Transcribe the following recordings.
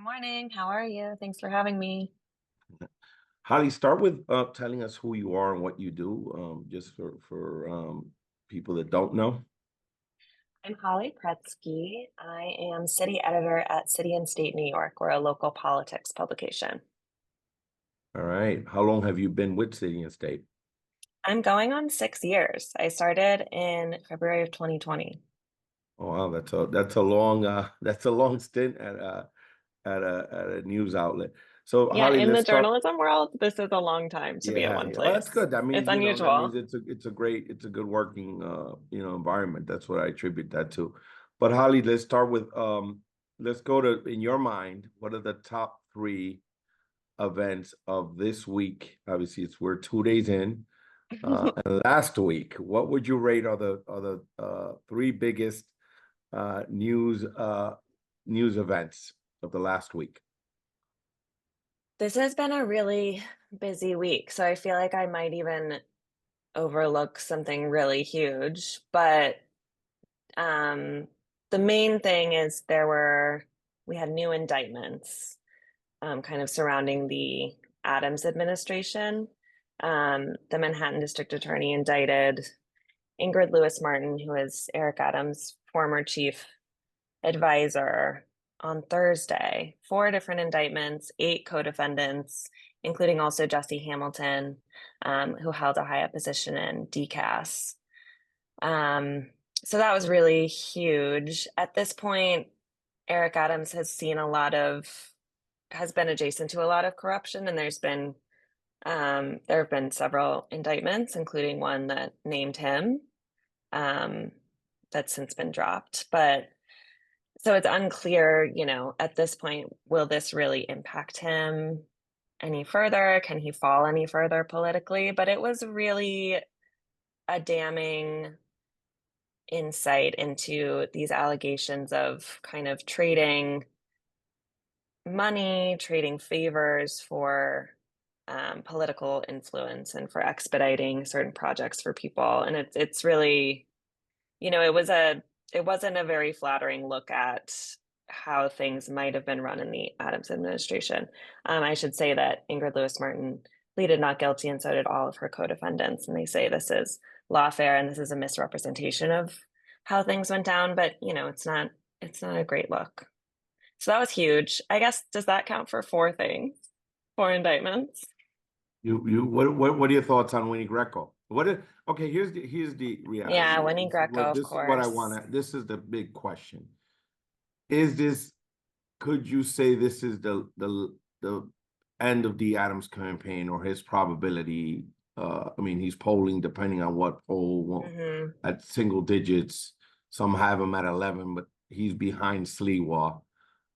Morning. How are you? Thanks for having me. Holly, start with telling us who you are and what you do, just for people that don't know. I'm Holly Pretsky. I am city editor at City and State New York. We're a local politics publication. All right. How long have you been with City and State? I'm going on 6 years. I started in February of 2020. Oh, wow, that's a long that's a long stint at a news outlet. So, Yeah, Holly, in let's the start. journalism world, this is a long time to be at Yeah, one yeah. Well, that's place. good. That It's means that means unusual. it's a good working environment. That's what I attribute that to. But Holly, let's start with let's go to in your mind, what are the top three events of this week? Obviously, we're 2 days in. And last week, what would you rate are the three biggest news events of the last week? This has been a really busy week, so I feel like I might even overlook something really huge. But Um, the main thing is we had new indictments kind of surrounding the Adams administration. The Manhattan District Attorney indicted Ingrid Lewis Martin, who is Eric Adams' former chief advisor, on Thursday. Four different indictments, eight co-defendants, including also Jesse Hamilton, who held a high up position in DCAS. Um, so that was really huge. At this point, Eric Adams has been adjacent to a lot of corruption, and there have been several indictments, including one that named him, um, that's since been dropped. But so it's unclear, at this point, will this really impact him any further? Can he fall any further politically? But it was really a damning insight into these allegations of kind of trading money, trading favors for political influence and for expediting certain projects for people. And it's really, it wasn't a very flattering look at how things might have been run in the Adams administration. I should say that Ingrid Lewis Martin pleaded not guilty, and so did all of her co-defendants. And they say this is lawfare and this is a misrepresentation of how things went down. But it's not a great look. So that was huge. I guess, does that count for four things? Four indictments? What are your thoughts on Winnie Greco? Okay, here's the Yeah, reality. Winnie Greco, of This is what I course. want to. This is the big question. Is this Could you say this is the end of the Adams campaign or his probability? I mean, he's polling depending on what poll Hmm. at single digits. Some have him at 11, but he's behind Sliwa.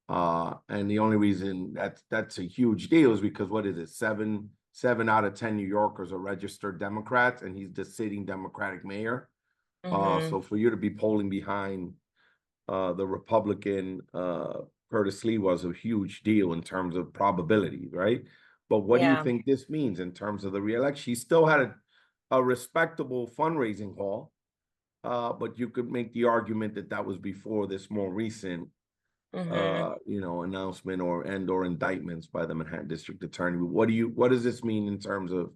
And the only reason that's a huge deal is because what is it? Seven out of 10 New Yorkers are registered Democrats, and he's the sitting Democratic mayor. Hmm. So for you to be polling behind the Republican Curtis Lee was a huge deal in terms of probability, right? But what do you Yeah. think this means in terms of the reelection? She still had a respectable fundraising haul, but you could make the argument that that was before this more recent, Hmm. announcement or indictments by the Manhattan District Attorney. What does this mean in terms of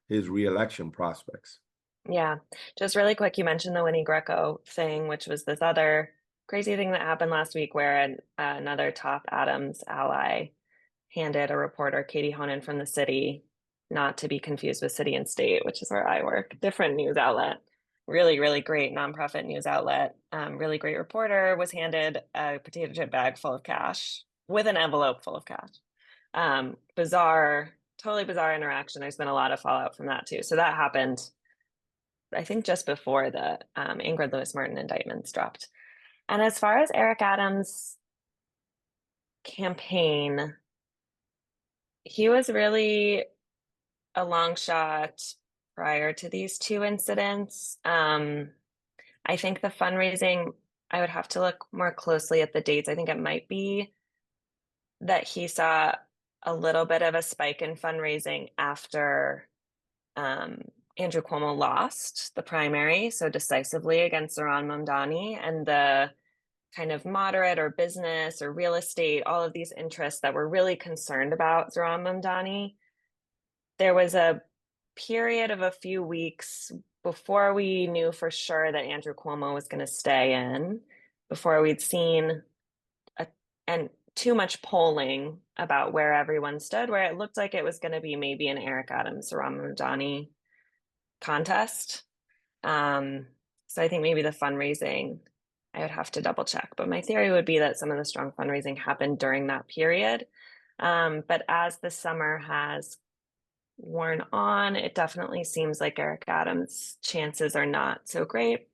his reelection prospects? Yeah. Just really quick, you mentioned the Winnie Greco thing, which was this other crazy thing that happened last week where another top Adams ally handed a reporter, Katie Honan from the City, not to be confused with City and State, which is where I work, different news outlet. Really, really great nonprofit news outlet. Really great reporter was handed a potato chip bag full of cash with an envelope full of cash. Bizarre, totally bizarre interaction. There's been a lot of fallout from that too. So that happened, I think, just before the Ingrid Lewis Martin indictments dropped. And as far as Eric Adams' campaign, he was really a long shot prior to these two incidents. I think the fundraising, I would have to look more closely at the dates. I think it might be that he saw a little bit of a spike in fundraising after um, Andrew Cuomo lost the primary so decisively against Zohran Mamdani, and kind of moderate or business or real estate, all of these interests that were really concerned about Zohran Mamdani. There was a period of a few weeks before we knew for sure that Andrew Cuomo was going to stay in, before we'd seen a, and too much polling about where everyone stood, where it looked like it was going to be maybe an Eric Adams, Zohran Mamdani contest. Um, so I think maybe the fundraising, I would have to double check, but my theory would be that some of the strong fundraising happened during that period. But as the summer has worn on, it definitely seems like Eric Adams' chances are not so great,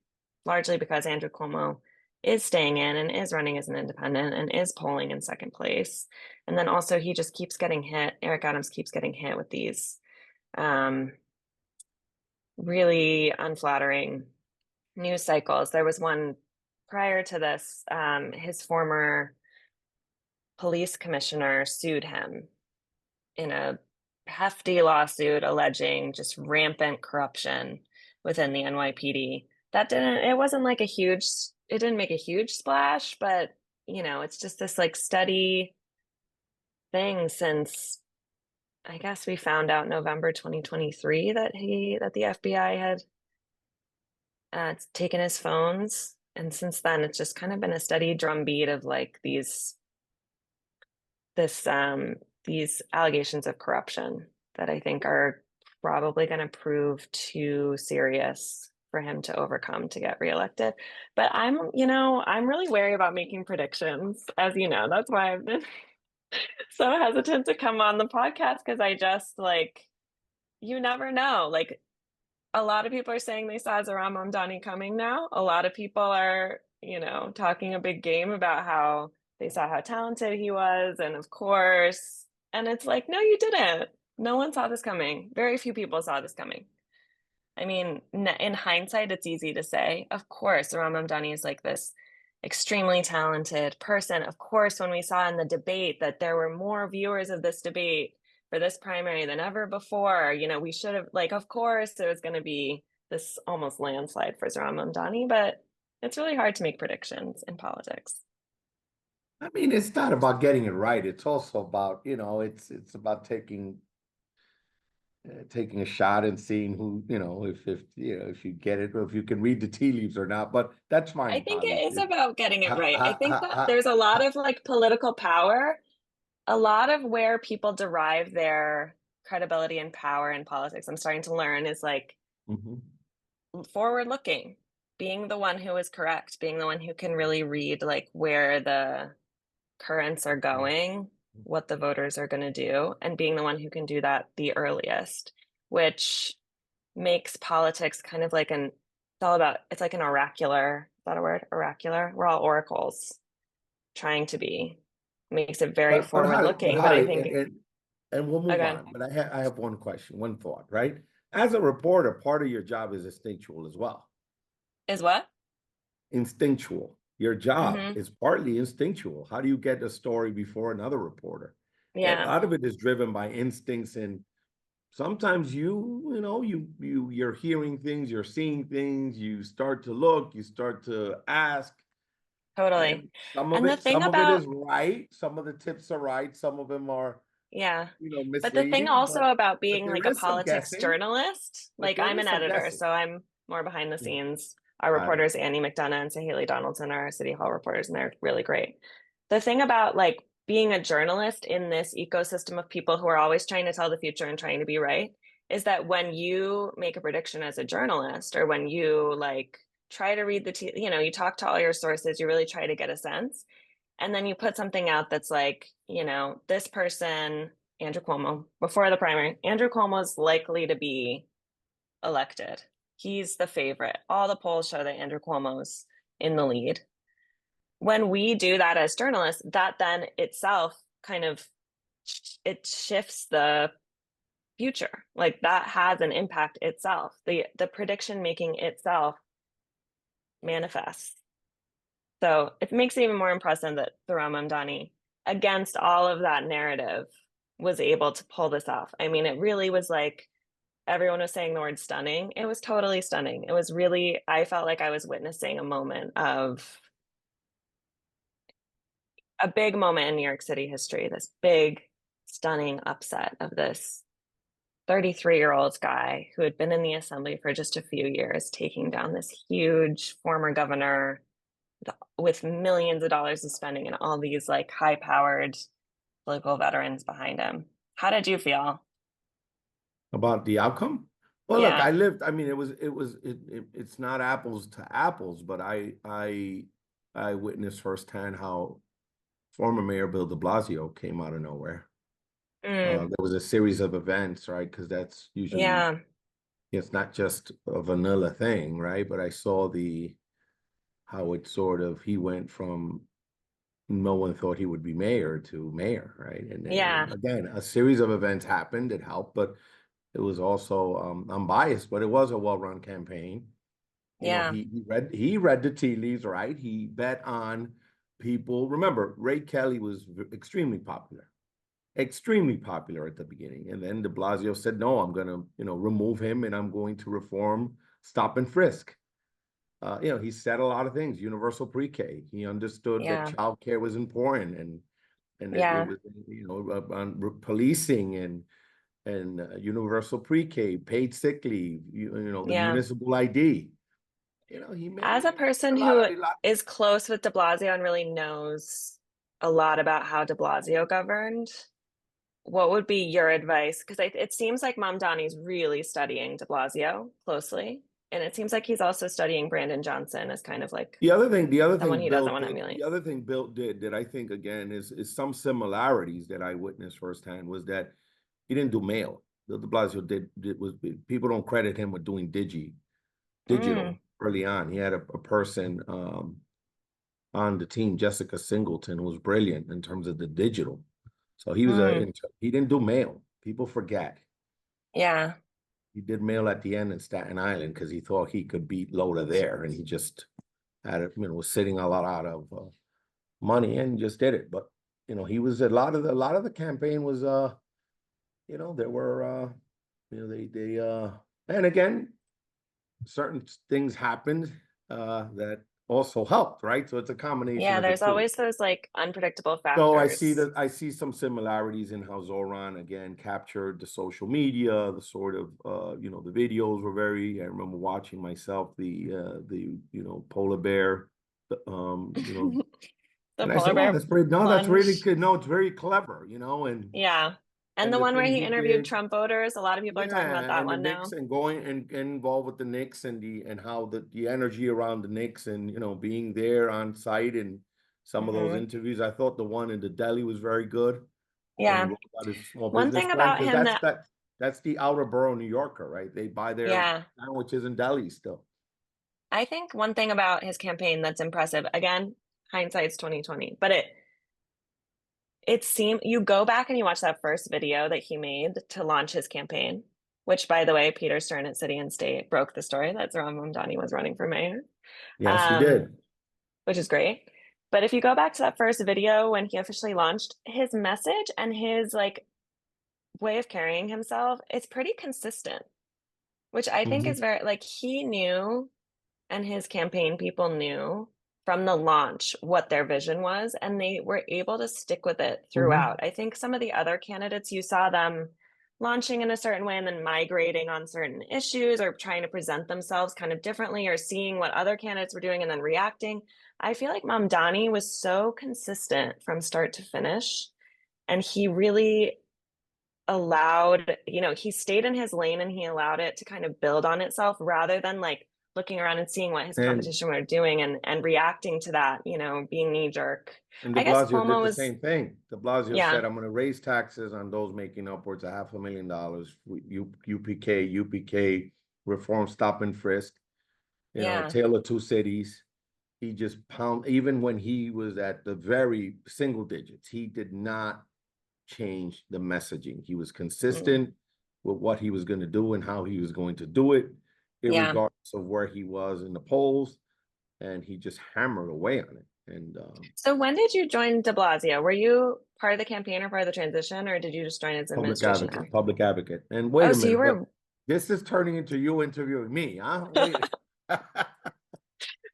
largely because Andrew Cuomo is staying in and is running as an independent and is polling in second place. And then also he just keeps getting hit. Eric Adams keeps getting hit with these um, really unflattering news cycles. There was one prior to this, his former police commissioner sued him in a hefty lawsuit alleging just rampant corruption within the NYPD. It wasn't like it didn't make a huge splash, but it's just this like steady thing since I guess we found out November 2023 that the FBI had taken his phones. And since then, it's just kind of been a steady drumbeat of like this these allegations of corruption that I think are probably going to prove too serious for him to overcome to get reelected. But I'm really wary about making predictions, as you know. That's why I've been so hesitant to come on the podcast because I just like you never know. Like a lot of people are saying they saw Zohran Mamdani coming now. A lot of people are, talking a big game about how they saw how talented he was. And of course, and it's like, no, you didn't. No one saw this coming. Very few people saw this coming. I mean, in hindsight, it's easy to say, of course, Zohran Mamdani is like this extremely talented person. Of course, when we saw in the debate that there were more viewers of this debate for this primary than ever before, we should have, like, of course, it was going to be this almost landslide for Zohran Mamdani, but it's really hard to make predictions in politics. I mean, it's not about getting it right. It's also about, it's about taking a shot and seeing who, if you get it or if you can read the tea leaves or not. But that's I fine, think Holly. it is about getting it Ha, right. I ha, think ha, that ha, there's a lot ha. of like political power, a lot of where people derive their credibility and power in politics, I'm starting to learn is like Mhm. forward looking, being the one who is correct, being the one who can really read like where the currents are going, what the voters are going to do, and being the one who can do that the earliest, which makes politics kind of like it's like an oracular, is that a word? Oracular. We're all oracles trying to be. Makes it very forward But looking, but I Holly, think and we'll move again, on. But I have one question, one thought, right? As a reporter, part of your job is instinctual as well. is what? Instinctual. Your job Mm-hmm. is partly instinctual. How do you get a story before another reporter? A Yeah, lot of it is driven by instincts, and sometimes you're hearing things, you're seeing things, you start to look, you start to ask, totally. and some of And the it, thing some of it about is right, some of the tips are right, some of them are, Yeah. But the thing misleading, also but about being there like a is some politics guessing, journalist, but like there I'm is an some editor, guessing. so I'm more behind the Yeah, scenes. Our got it. reporters, Annie McDonough and Haley Donaldson, are our City Hall reporters, and they're really great. The thing about like being a journalist in this ecosystem of people who are always trying to tell the future and trying to be right is that when you make a prediction as a journalist, or when you like try to read you talk to all your sources, you really try to get a sense, and then you put something out that's like, this person, Andrew Cuomo, before the primary, Andrew Cuomo is likely to be elected. He's the favorite. All the polls show that Andrew Cuomo's in the lead. When we do that as journalists, that then itself kind of it shifts the future. Like that has an impact itself. The prediction making itself manifests. So it makes it even more impressive that Zohran Mamdani, against all of that narrative, was able to pull this off. I mean, it really was like everyone was saying the word stunning. It was totally stunning. It was really, I felt like I was witnessing a moment of a big moment in New York City history, this big, stunning upset of this 33-year-old guy who had been in the assembly for just a few years, taking down this huge former governor with millions of dollars of spending and all these like high-powered political veterans behind him. How did you feel? About the outcome? Well, look, Yeah. I mean, it's not apples to apples, but I witnessed firsthand how former Mayor Bill de Blasio came out of nowhere. Mm, There was a series of events, right? Because that's usually, yeah. it's not just a vanilla thing, right? But I saw how it sort of, he went from no one thought he would be mayor to mayor, right? And then Yeah. again, a series of events happened. It helped, but it was also, I'm biased, but it was a well-run campaign. You know, Yeah. he read the tea leaves, right? He bet on people. Remember, Ray Kelly was extremely popular at the beginning, and then De Blasio said, "No, I'm going to, remove him, and I'm going to reform stop and frisk." He said a lot of things. Universal pre-K. He understood that Yeah. child care was important, and it Yeah. was, on policing and universal pre-K, paid sick leave, the Yeah. municipal ID. As a He made person who a lot. is close with de Blasio and really knows a lot about how de Blasio governed, what would be your advice? Because it seems like Mamdani's really studying de Blasio closely. And it seems like he's also studying Brandon Johnson as kind of like someone he doesn't want to The emulate. other thing Bill did that I think again is some similarities that I witnessed firsthand was that he didn't do mail. Bill de Blasio did was people don't credit him with doing Mm, digital early on. He had a person on the team, Jessica Singleton, who was brilliant in terms of the digital. So mm, he didn't do mail. People forget. yeah. He did mail at the end in Staten Island because he thought he could beat Loda there, and he just had it, was sitting a lot out of money and just did it. But he was a lot of the campaign was there were they and again certain things happened that also helped, right? So it's a combination Yeah, of the there's two. always those like unpredictable So factors. I see some similarities in how Zohran again captured the social media, the sort of the videos were very. I remember watching myself the polar bear, The and I polar said, wow, bear that's pretty. No, that's really plunge. good. No, it's very clever, Yeah. And and the the one where things he he interviewed did. Trump voters, a lot of people are talking about Yeah, that and the one Knicks now. and going and get involved with the Knicks and how the energy around the Knicks and being there on site and some of those Hmm. interviews. I thought the one in the deli was very good when he Yeah. wrote about his small One business thing plan about because him that, that's the outer borough New Yorker, right? They buy their yeah, sandwiches in delis still. I think one thing about his campaign that's impressive, again, hindsight's 2020, but it seemed you go back and you watch that first video that he made to launch his campaign, which by the way, Peter Stern at City and State broke the story that Zohran Mamdani was running for mayor. Yes, he Um, did. which is great. But if you go back to that first video when he officially launched, his message and his like way of carrying himself is pretty consistent, which I think is Mhm. very like he knew and his campaign people knew from the launch what their vision was, and they were able to stick with it Mhm. throughout. I think some of the other candidates, you saw them launching in a certain way and then migrating on certain issues or trying to present themselves kind of differently or seeing what other candidates were doing and then reacting. I feel like Mamdani was so consistent from start to finish, and he really allowed, he stayed in his lane and he allowed it to kind of build on itself rather than like looking around and seeing what his And competition were doing and reacting to that, being knee jerk. And de I guess Blasio did Cuomo the was, same thing. De Blasio said, yeah, I'm going to raise taxes on those making upwards of $500,000. UPK, reform, stop and frisk, yeah, Tale of Two Cities. He just pound, even when he was at the very single digits, he did not change the messaging. He was mm, consistent with what he was going to do and how he was going to do it, yeah. regardless of where he was in the polls. And he just hammered away on it. And So when did you join de Blasio? Were you part of the campaign or part of the transition, or did you just join as administration after? public advocate. And wait Oh, a so you minute, but were, this is turning into you interviewing me, huh? Wait.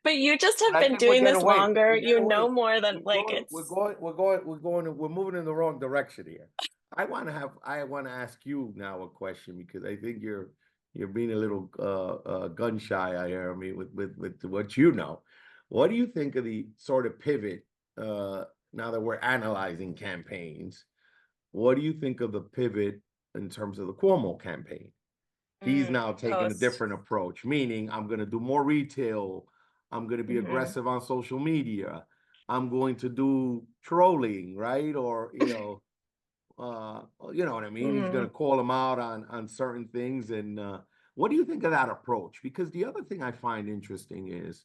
But you just But have I been think we're doing getting this away. longer. We're getting You know away. more than like it's. We're moving in the wrong direction here. I want to ask you now a question because I think you're being a little gun shy. I hear. I mean, with what you know, what do you think of the sort of pivot now that we're analyzing campaigns? What do you think of the pivot in terms of the Cuomo campaign? He's now taking a Post. different approach, meaning I'm going to do more retail. I'm going to be Hmm. aggressive on social media. I'm going to do trolling, right? Or, you know what I mean? He's going Hmm. to call them out on certain things. And what do you think of that approach? Because the other thing I find interesting is,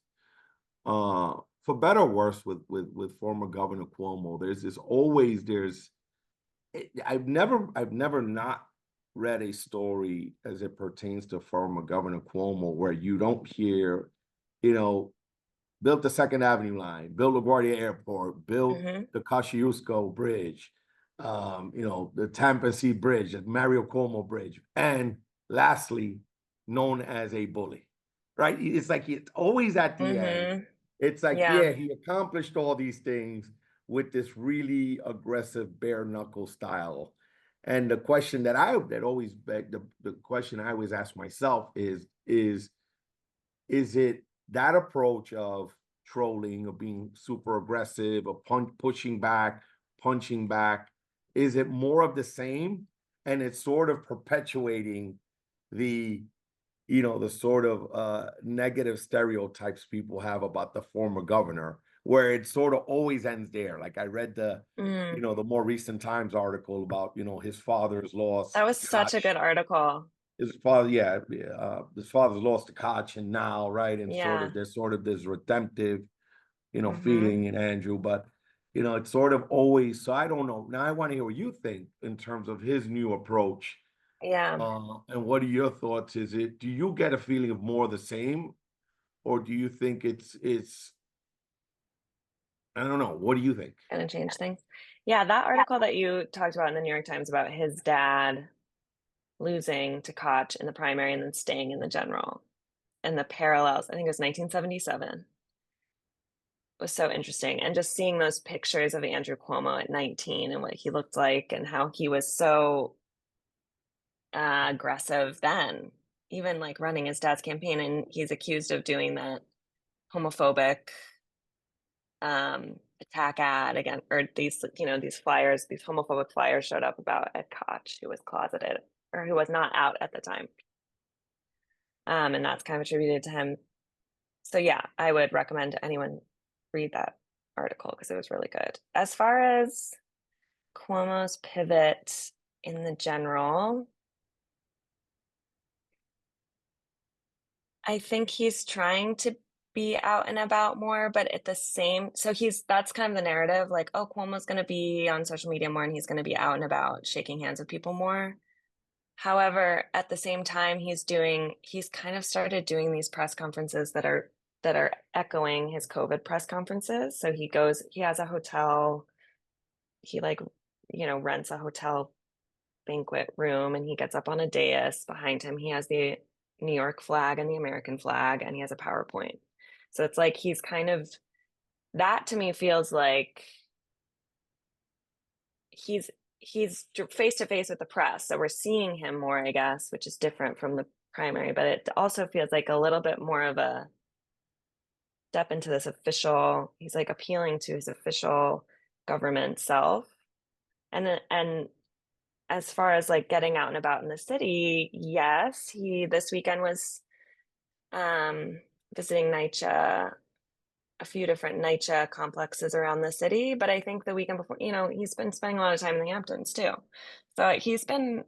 for better or worse, with former Governor Cuomo, there's I've never not read a story as it pertains to former Governor Cuomo where you don't hear, you know, built the Second Avenue line, built LaGuardia Airport, built Hmm. the Kosciuszko Bridge, the Tampere Bridge, the Mario Cuomo Bridge, and lastly, known as a bully, right? It's like it's always at the end. Hmm. It's like, Yeah. yeah, he accomplished all these things with this really aggressive bare knuckle style. And the question that always begged the question I always ask myself is it that approach of trolling or being super aggressive or pushing back, punching back? Is it more of the same? And it's sort of perpetuating the the sort of negative stereotypes people have about the former governor, where it sort of always ends there. Like I read Mm. the more recent Times article about, his father's loss That to was such a good Koch. article. His father, yeah, his father's lost to Koch, and now, right, and Yeah. sort of this redemptive, Hmm. feeling in Andrew, but it's sort of always. So I don't know. Now I want to hear what you think in terms of his new approach. Yeah. And what are your thoughts? Do you get a feeling of more of the same, or do you think it's I don't know. What do you think? Gonna change things. Yeah, that article that you talked about in the New York Times about his dad losing to Koch in the primary and then staying in the general and the parallels, I think it was 1977, was so interesting. And just seeing those pictures of Andrew Cuomo at 19 and what he looked like and how he was so aggressive then, even like running his dad's campaign. And he's accused of doing that homophobic attack ad again, or these, these flyers, these homophobic flyers showed up about Ed Koch, who was closeted or who was not out at the time. And that's kind of attributed to him. So yeah, I would recommend anyone read that article because it was really good. As far as Cuomo's pivot in the general, I think he's trying to be out and about more, but at the same, so that's kind of the narrative, like, oh, Cuomo's going to be on social media more and he's going to be out and about shaking hands with people more. However, at the same time, he's kind of started doing these press conferences that are echoing his COVID press conferences. So he has a hotel, he like, rents a hotel banquet room and he gets up on a dais. Behind him, he has the New York flag and the American flag, and he has a PowerPoint. So it's like he's kind of that to me feels like he's he's face to face with the press. So we're seeing him more, I guess, which is different from the primary, but it also feels like a little bit more of a step into this official, he's like appealing to his official government self. And as far as like getting out and about in the city, yes, he this weekend was um visiting NYCHA, a few different NYCHA complexes around the city, but I think the weekend before, he's been spending a lot of time in the Hamptons too. So he's been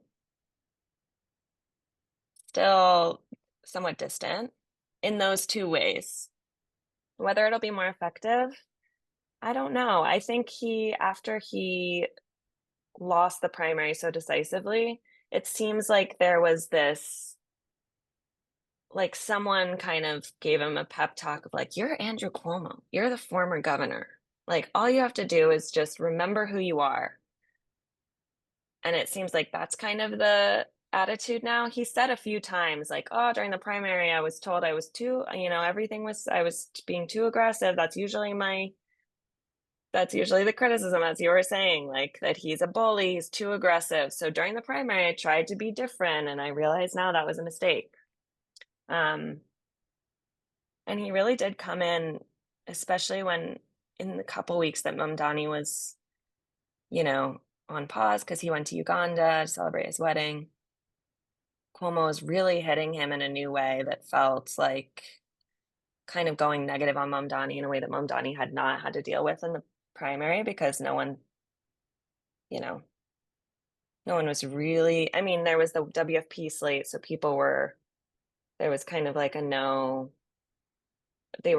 still somewhat distant in those two ways. Whether it'll be more effective, I don't know. I think after he lost the primary so decisively, it seems like there was this, like someone kind of gave him a pep talk of like, you're Andrew Cuomo, you're the former governor. Like all you have to do is just remember who you are. And it seems like that's kind of attitude now. He said a few times, like, oh, during the primary, I was told I was too, everything was, I was being too aggressive. That's usually the criticism, as you were saying, like that he's a bully, he's too aggressive. So during the primary, I tried to be different, and I realize now that was a mistake. Um, and he really did come in, especially when in the couple weeks that Mamdani was, you know, on pause because he went to Uganda to celebrate his wedding. Cuomo was really hitting him in a new way that felt like kind of going negative on Mamdani in a way that Mamdani had not had to deal with in the primary because you know, no one was really, I mean, there was the WFP slate, so there was kind of like a no, they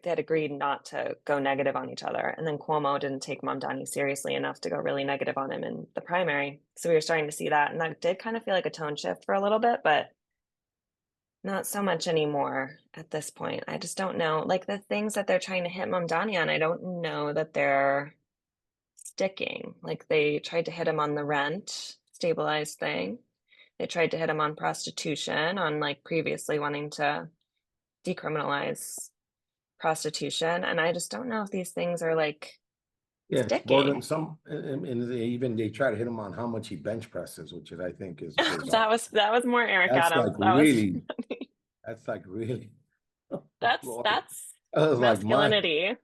had agreed not to go negative on each other. And then Cuomo didn't take Mamdani seriously enough to go really negative on him in the primary. So we were starting to see that. And that did kind of feel like a tone shift for a little bit, but not so much anymore at this point. I just don't know. Like the things that they're trying to hit Mamdani on, I don't know that they're sticking. Like they tried to hit him on the rent stabilized thing. They tried to hit him on prostitution, on like previously wanting to decriminalize prostitution. And I just don't know if these things are like Yeah, it's bordering sticking. some, and they try to hit him on how much he bench presses, which is I think is That was more Eric that's like Adams. really that's like really Lord. That's I was like my masculinity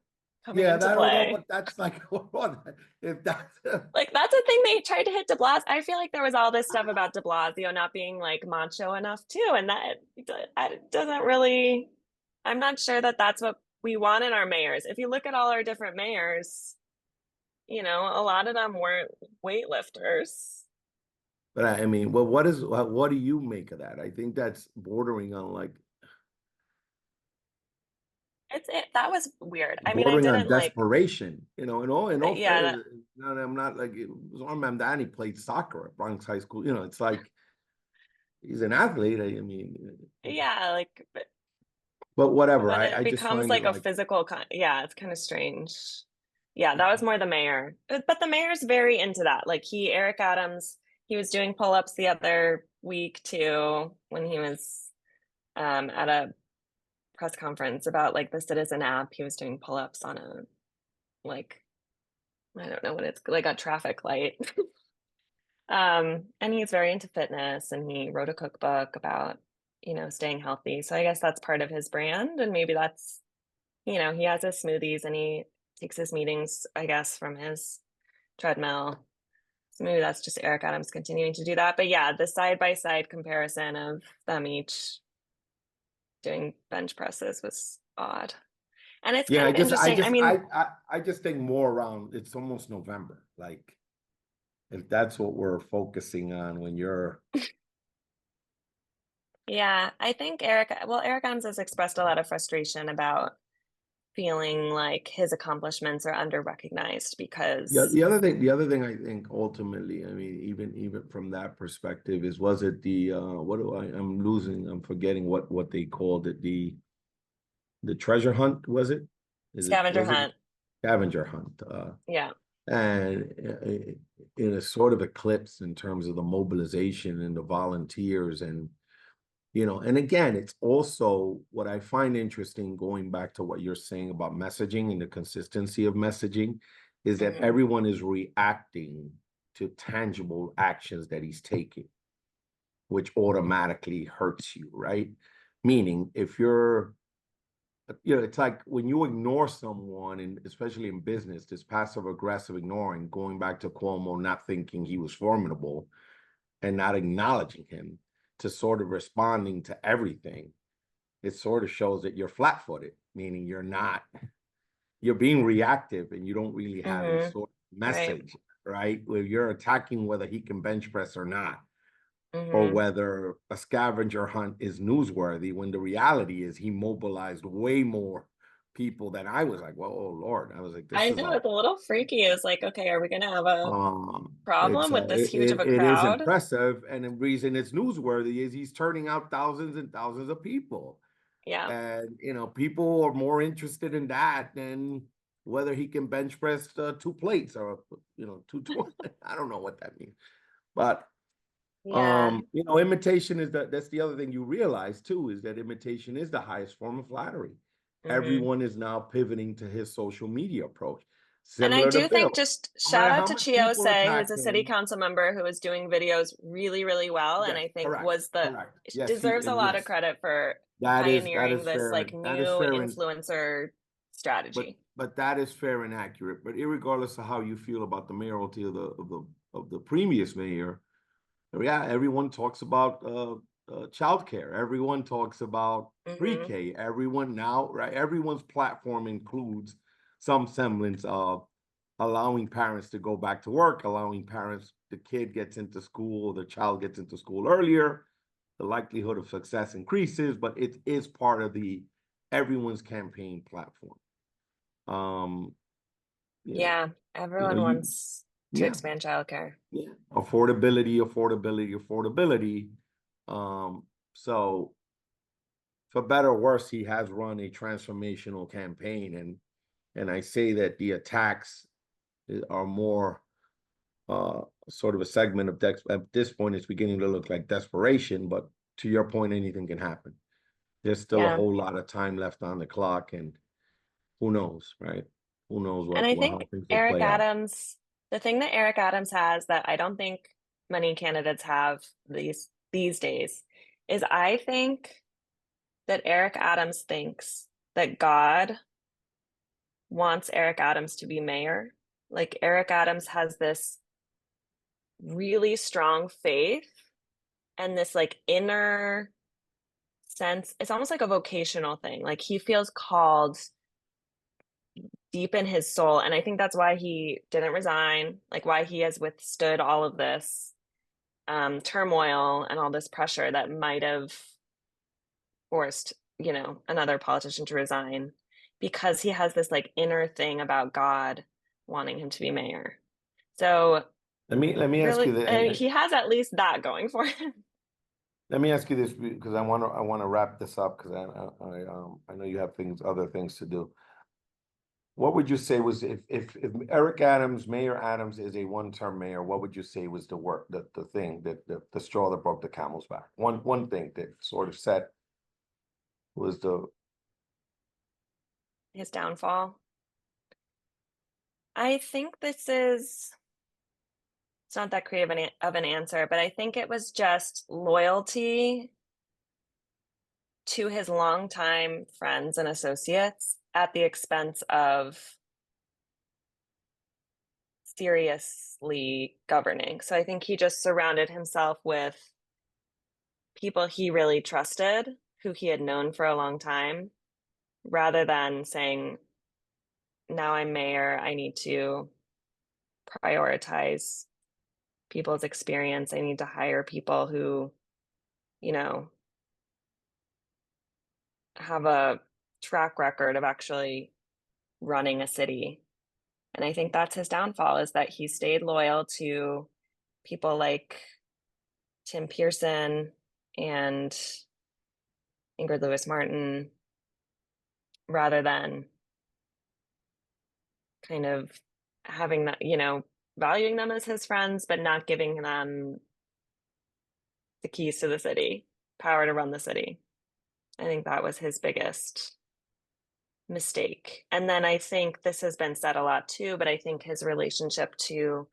coming yeah, into I don't know, play. but that's like what if that's Like that's a thing they tried to hit De Blasio. I feel like there was all this stuff about De Blasio not being like macho enough too, and that doesn't really. I'm not sure that that's what we want in our mayors. If you look at all our different mayors, a lot of them weren't weightlifters. but I mean, well, what do you make of that? I think that's bordering on like That was weird. I mean, I bordering on didn't like. desperation, in all Yeah, fairness, I'm not like Zohran Mamdani played soccer at Bronx High School. It's like he's an athlete. I mean, yeah, like but whatever. when it I just becomes find it like a like physical yeah, it's kind of strange. Yeah, that was more the mayor. But the mayor's very into that. Like Eric Adams, he was doing pull-ups the other week too when he was at a press conference about like the Citizen app. He was doing pull-ups on a like I don't know what it's like a traffic light. And he's very into fitness and he wrote a cookbook about, staying healthy. So I guess that's part of his brand. And maybe that's, he has his smoothies and he takes his meetings, I guess, from his treadmill. So maybe that's just Eric Adams continuing to do that. But yeah, the side by side comparison of them each doing bench presses was odd. And it's yeah. kind I of just I interesting. I just mean, I just think more around. It's almost November. Like if that's what we're focusing on when you're yeah, I think Eric Adams has expressed a lot of frustration about feeling like his accomplishments are under recognized yeah. because The other thing I think ultimately, I mean, even from that perspective, was it the what do I'm forgetting what they called it, the treasure hunt, was it? scavenger Was it hunt. scavenger hunt? Yeah. And in a sort of eclipse in terms of the mobilization and the volunteers and again, it's also what I find interesting going back to what you're saying about messaging and the consistency of messaging is that Hmm. everyone is reacting to tangible actions that he's taking, which automatically hurts you, right? Meaning, if it's like when you ignore someone, and especially in business, this passive aggressive ignoring, going back to Cuomo not thinking he was formidable and not acknowledging him to sort of responding to everything, it sort of shows that you're flat-footed, meaning you're being reactive and you don't really have a Hmm. sort of Right. message, right? Where you're attacking whether he can bench press or not, or Hmm. whether a scavenger hunt is newsworthy, when the reality is he mobilized way more people than I was like, well, oh Lord. I was like, this I is know it's a little freaky. It's like, okay, are we gonna have a it's problem with this huge of a it is crowd? impressive. And the reason it's newsworthy is he's turning out thousands and thousands of people. Yeah. And people are more interested in that than whether he can bench press two plates or 220. I don't know what that means, but Yeah. Imitation is that's the other thing you realize too, is that imitation is the highest form of flattery. Hmm. Everyone is now pivoting to his social media approach, And I similar to do Bill. think just No shout matter out how to much people Chiose, who's attack a city him, council member who is doing videos really, really well, and yes, I think correct, was the correct. Yes, he deserves a and lot of yes, credit for that pioneering is this fair. like That is new fair and influencer strategy. but that is fair and accurate. But irregardless of how you feel about the mayoralty of the previous mayor, yeah, everyone talks about childcare. Everyone talks about Hmm. pre-K. Everyone now, right? Everyone's platform includes some semblance of allowing parents to go back to work, allowing parents, the kid gets into school, the child gets into school earlier, the likelihood of success increases, but it is part of the everyone's campaign platform. Um, you know, Yeah, everyone you, wants to yeah, expand childcare. yeah, affordability. So for better or worse, he has run a transformational campaign, and I say that the attacks are more sort of a segment of at this point. It's beginning to look like desperation, but to your point, anything can happen. There's still a Yeah. whole lot of time left on the clock, and who knows, right? Who knows And I how think things will Eric play out. Adams, the thing that Eric Adams has that I don't think many candidates have these days is I think that Eric Adams thinks that God wants Eric Adams to be mayor. Like Eric Adams has this really strong faith and this like inner sense. It's almost like a vocational thing. Like he feels called deep in his soul. And I think that's why he didn't resign, like why he has withstood all of this turmoil and all this pressure that might have forced, another politician to resign because he has this like inner thing about God wanting him to be mayor. So Let me ask really, you that, I mean, and he has at least that going for him. let me ask you this because I want to wrap this up because I know you have other things to do. What would you say was if Eric Adams, Mayor Adams, is a one-term mayor, what would you say was the thing that the straw that broke the camel's back? One thing that sort of set was the His downfall. I think this is it's not that creative of an answer, but I think it was just loyalty to his longtime friends and associates at the expense of seriously governing. So I think he just surrounded himself with people he really trusted, who he had known for a long time, rather than saying, now I'm mayor, I need to prioritize people's experience. I need to hire people who, you know, have a track record of actually running a city. And I think that's his downfall is that he stayed loyal to people like Tim Pearson and Ingrid Lewis Martin rather than kind of having that, valuing them as his friends, but not giving them the keys to the city, power to run the city. I think that was his biggest mistake. And then I think this has been said a lot too, but I think his relationship to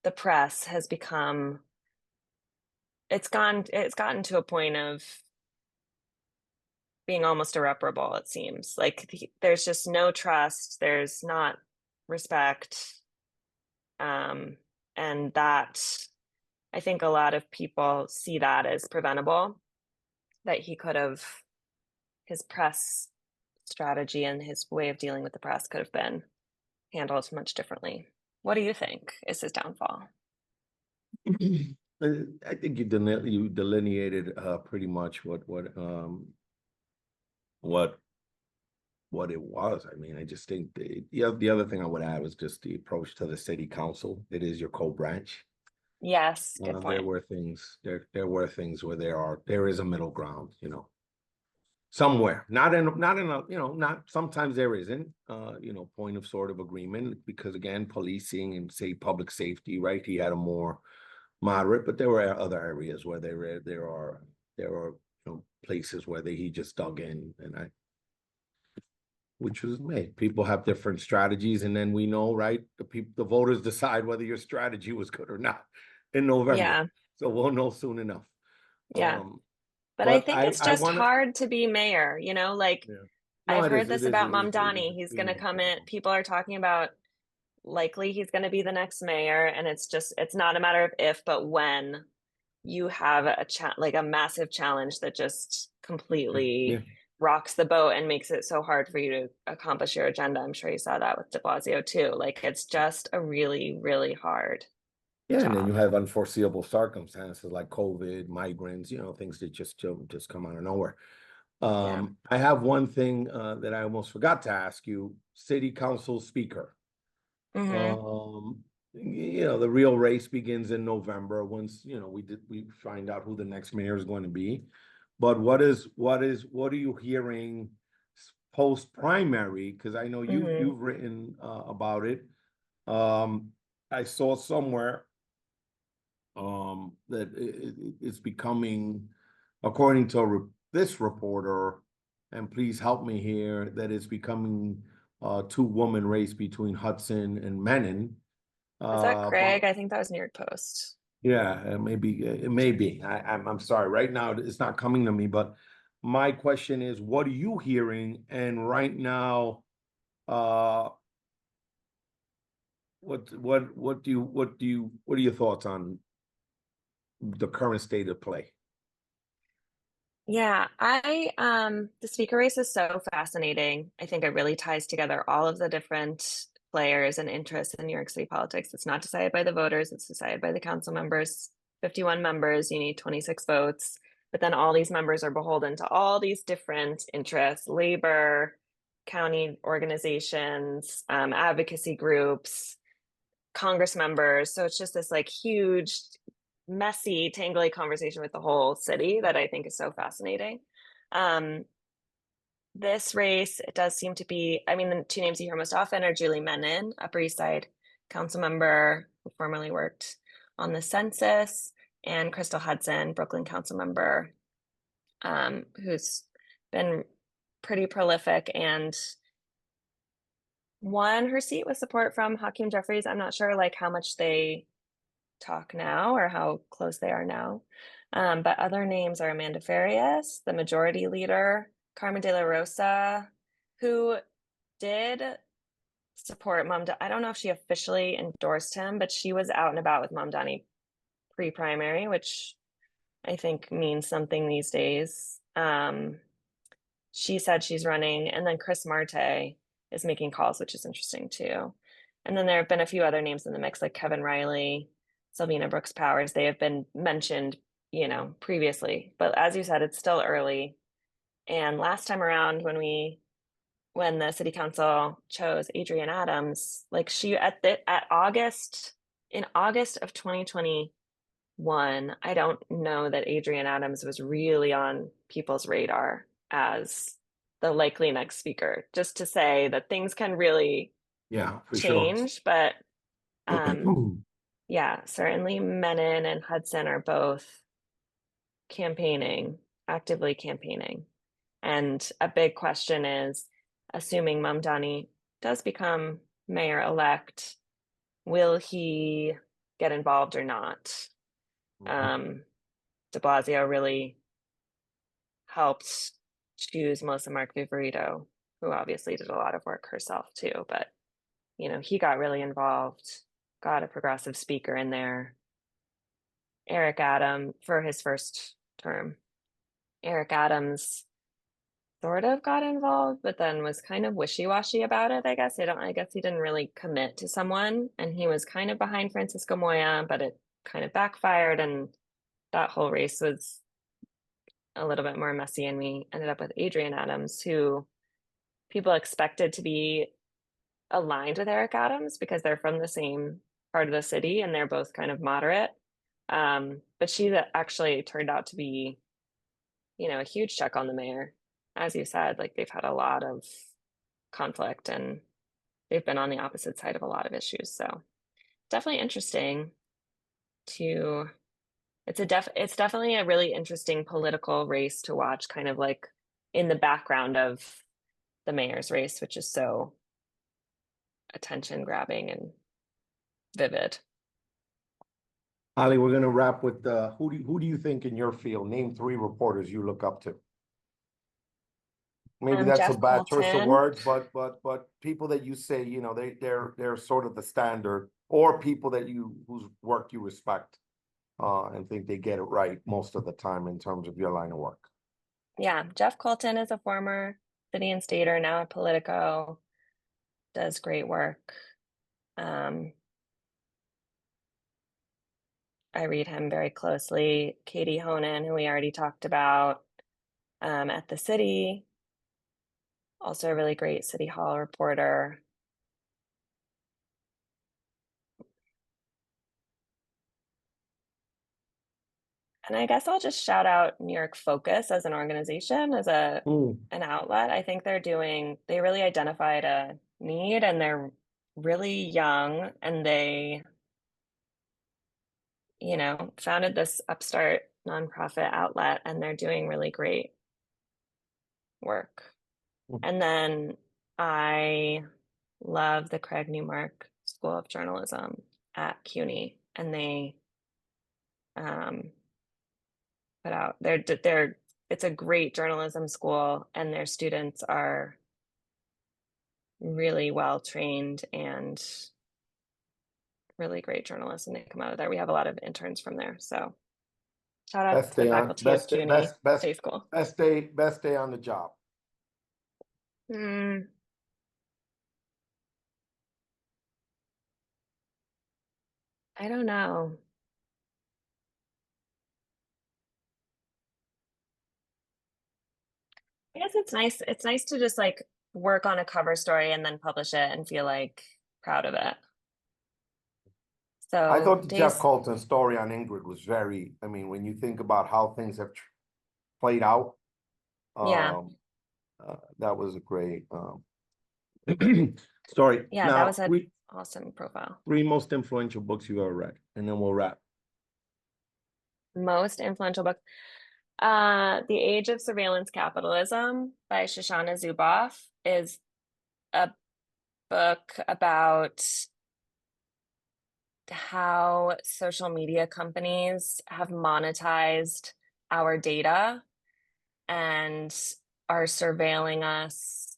the press has become it's gotten to a point of being almost irreparable, it seems. Like there's just no trust, there's not respect. Um, and that I think a lot of people see that as preventable, that he could have his press strategy and his way of dealing with the press could have been handled much differently. What do you think is his downfall? I think you delineated pretty much what what it was. I mean, I just think the other thing I would add was just the approach to the city council. It is your co-branch. Yes, good There point. were things where there is a middle ground, somewhere. Not in a, not sometimes there isn't point of sort of agreement because again, policing and say public safety, right? He had a more moderate, but there were other areas where there are places where he just dug in, and I which was made. People have different strategies, and then we know, right? The voters decide whether your strategy was good or not in November. Yeah, So we'll know soon enough. yeah. Um, But I but think it's I just want to. hard to be mayor, like Yeah. No, I've it heard is. this It is. about It is. It is Mamdani. He's going to extremely come in. difficult. People are talking about likely he's going to be the next mayor, and it's not a matter of if, but when you have like a massive challenge that just Yeah. Yeah. completely rocks the boat and makes it so hard for you to accomplish your agenda. I'm sure you saw that with de Blasio too. Like it's just a really, really hard Yeah, and then you job. have unforeseeable circumstances like COVID, migrants, things that just come out of nowhere. Yeah. I have one thing that I almost forgot to ask you. City Council Speaker. Hmm. Um, the real race begins in November once, we find out who the next mayor is going to be. But what are you hearing post primary? Because I know Hmm. you've written about it. Um, I saw somewhere that it's becoming, according to this reporter, and please help me here, that it's becoming a two-woman race between Hudson and Menon. Was that But Craig? I think that was New York Post. yeah, it may be. I'm sorry. Right now, it's not coming to me. But my question is, what are you hearing? And right now, uh, what are your thoughts on the current state of play? Yeah, I the speaker race is so fascinating. I think it really ties together all of the different players and interests in New York City politics. It's not decided by the voters, it's decided by the council members. 51 members, you need 26 votes. But then all these members are beholden to all these different interests, labor, county organizations, advocacy groups, Congress members. So it's just this like huge, messy, tangly conversation with the whole city that I think is so fascinating. Um, this race, it does seem to be, I mean, the two names you hear most often are Julie Menon, Upper East Side council member who formerly worked on the census, and Crystal Hudson, Brooklyn council member, who's been pretty prolific and won her seat with support from Hakeem Jeffries. I'm not sure like how much they talk now or how close they are now. But other names are Amanda Farias, the majority leader, Carmen de la Rosa, who did support I don't know if she officially endorsed him, but she was out and about with Mamdani pre-primary, which I think means something these days. She said she's running, and then Chris Marte is making calls, which is interesting too. And then there have been a few other names in the mix, like Kevin Riley, Sylvina Brooks Powers. They have been mentioned, previously. But as you said, it's still early. And last time around, when the city council chose Adrienne Adams, like she at August in August of 2021, I don't know that Adrienne Adams was really on people's radar as the likely next speaker, just to say that things can really Yeah, for sure. change. But yeah, certainly Menon and Hudson are both campaigning, actively campaigning. And a big question is, assuming Mamdani does become mayor-elect, will he get involved or not? Um, de Blasio really helped choose Melissa Mark Viverito, who obviously did a lot of work herself too, but he got really involved, got a progressive speaker in there. Eric Adams for his first term. Eric Adams sort of got involved, but then was kind of wishy-washy about it, I guess. I guess he didn't really commit to someone, and he was kind of behind Francisco Moya, but it kind of backfired, and that whole race was a little bit more messy, and we ended up with Adrienne Adams, who people expected to be aligned with Eric Adams because they're from the same part of the city and they're both kind of moderate. But she actually turned out to be, a huge check on the mayor. As you said, like they've had a lot of conflict and they've been on the opposite side of a lot of issues. So definitely interesting. to it's definitely a really interesting political race to watch, kind of like in the background of the mayor's race, which is so attention grabbing and vivid. Holly, we're gonna wrap with who do you think in your field? Name three reporters you look up to. Maybe that's a Jeff bad choice of Colton. words, but people that you say, they're sort of the standard, or people that you whose work you respect, and think they get it right most of the time in terms of your line of work. Yeah, Jeff Colton is a former city and stater, now at Politico, does great work. Um, I read him very closely. Katie Honan, who we already talked about, at the city, also a really great City Hall reporter. And I guess I'll just shout out New York Focus as an organization, as Mm. an outlet. I think they really identified a need, and they're really young, and they, founded this upstart nonprofit outlet, and they're doing really great work. And then I love the Craig Newmark School of Journalism at CUNY, and they um, put out they're it's a great journalism school, and their students are really well trained and really great journalists, and they come out of there. We have a lot of interns from there, so shout out Best to the day on faculty of CUNY Day School. best day on the job. Hmm, I don't know. I guess it's nice to just like work on a cover story and then publish it and feel like proud of it. I So thought the Jeff days, Colton story on Ingrid was very, I mean, when you think about how things have played out, yeah, um, that was a great story. yeah, that Now, was an three awesome profile. three most influential books you ever read, and then we'll wrap. Most influential book. The Age of Surveillance Capitalism by Shoshana Zuboff is a book about how social media companies have monetized our data and are surveilling us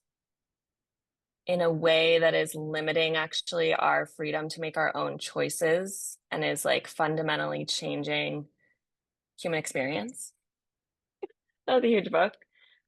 in a way that is limiting actually our freedom to make our own choices and is like fundamentally changing human experience. That was a huge book.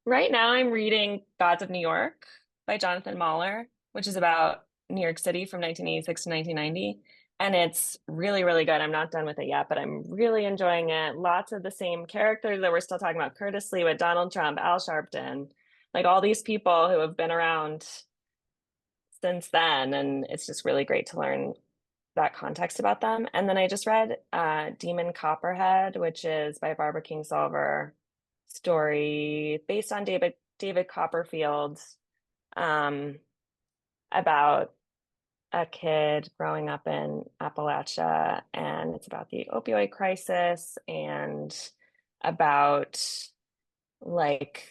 Right now, I'm reading Gods of New York by Jonathan Mahler, which is about New York City from 1986 to 1990. And it's really, really good. I'm not done with it yet, but I'm really enjoying it. Lots of the same characters that we're still talking about: Curtis Lewitt, Donald Trump, Al Sharpton, like all these people who have been around since then. And it's just really great to learn that context about them. And then I just read Demon Copperhead, which is by Barbara Kingsolver, story based on David Copperfield, um, about a kid growing up in Appalachia, and it's about the opioid crisis and about like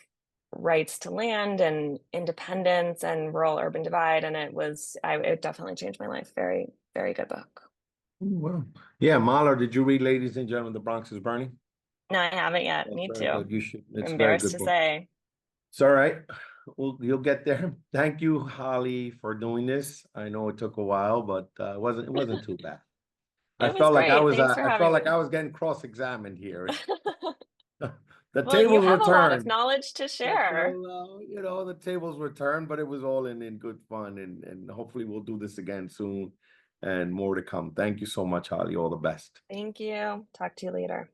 rights to land and independence and rural urban divide. And it definitely changed my life. Very, very good book. Well, yeah, Mahler, did you read Ladies and Gentlemen, The Bronx is Burning? No, I haven't yet. That's Need very to. good. You should. I'm It's a very embarrassed good to book. say. It's all right. Well, you'll get there. Thank you, Holly, for doing this. I know it took a while, but it wasn't too bad. It was great. Thanks for I felt having like me. I was getting cross-examined here. The Well, you tables have were a lot of turned. knowledge to share. The tables were turned, but it was all in good fun, and hopefully we'll do this again soon, and more to come. Thank you so much, Holly. All the best. Thank you. Talk to you later.